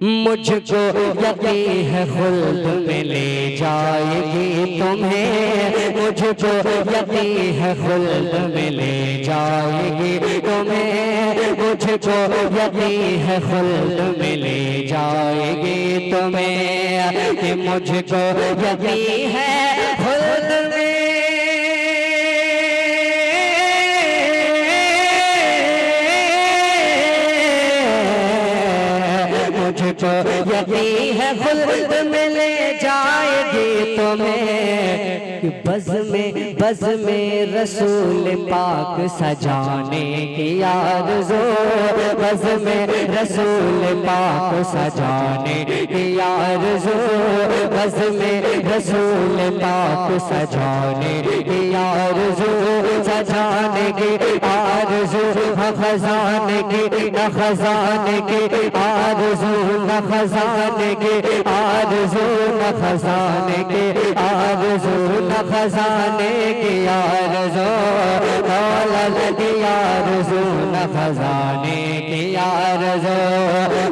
मुझको यकीन है खुल्द में ले जाएगी तुम्हें, मुझको यकीन है खुल्द में ले जाएगी तुम्हें, मुझको यकीन है खुल्द में ले जाएगी तुम्हें, कि मुझको यकीन है खुल्द में मुझको यकीन है खुल्द में ले जाएगी तुम्हें, बज़ में रसूल पाक सजाने की आरज़ू, बज़ में रसूल पाक सजाने की आरज़ू, बज़ में रसूल पाक सजाने की आरज़ू, सजाने की आरज़ू, खजाने की खजाने की आरज़ू, खजाने की आरज़ू, खजाने की आरज़ू, खजाने की आरज़ू, दौलत की आरज़ू, खजाने की आरज़ू,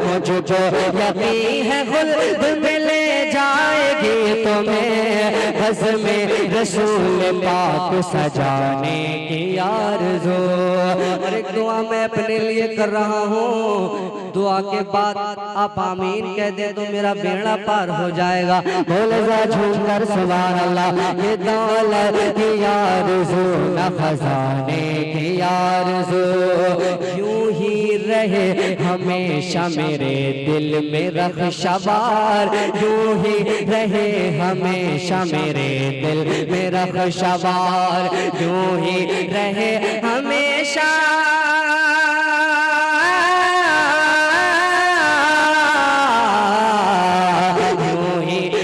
मुझको यकीन है खुल्द में ले जाएगी तुम्हें, बज़ में रसूल पाक सजाने की आरज़ू। और एक दुआ मैं अपने लिए कर रहा हूँ, दुआ के बाद आप आमीन कह दें तो मेरा बेड़ा पार हो जाएगा। बोल जा झूम कर सुभान अल्लाह। ये दौलत की आरज़ू न खजाने की आरज़ू, यूं ही रहे हमेशा मेरे दिल में रख्शबार, यूं ही रहे हमेशा मेरे दिल में रख्शबार, यूं ही रहे हमेशा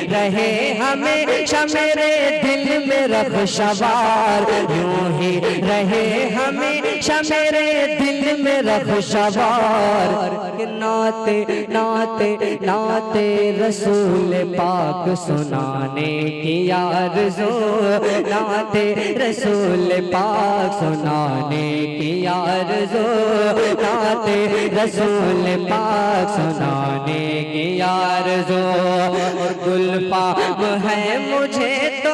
रहे हमेशा मेरे दिल में रख्शबार, यूं ही रहे हमेशा मेरे दिल में रख्शबार, नाते नाते नाते रसूल पाक सुनाने की आरज़ू, नाते रसूल पाक सुनाने की आरज़ू, नाते रसूल पाक सुनाने की आरज़ू। और गुलफाम है मुझे तो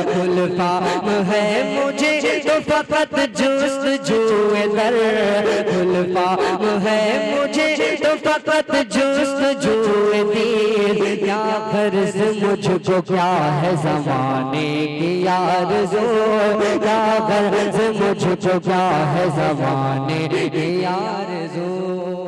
गुलफाम है मुझे तो फकत जुस्तजूए दर, गुलफाम है मुझे तो फकत जुस्तजूए दीर, क्या गर्ज मुझको क्या है ज़माने की आरज़ू, क्या गर्ज मुझको क्या है ज़माने की आरज़ू।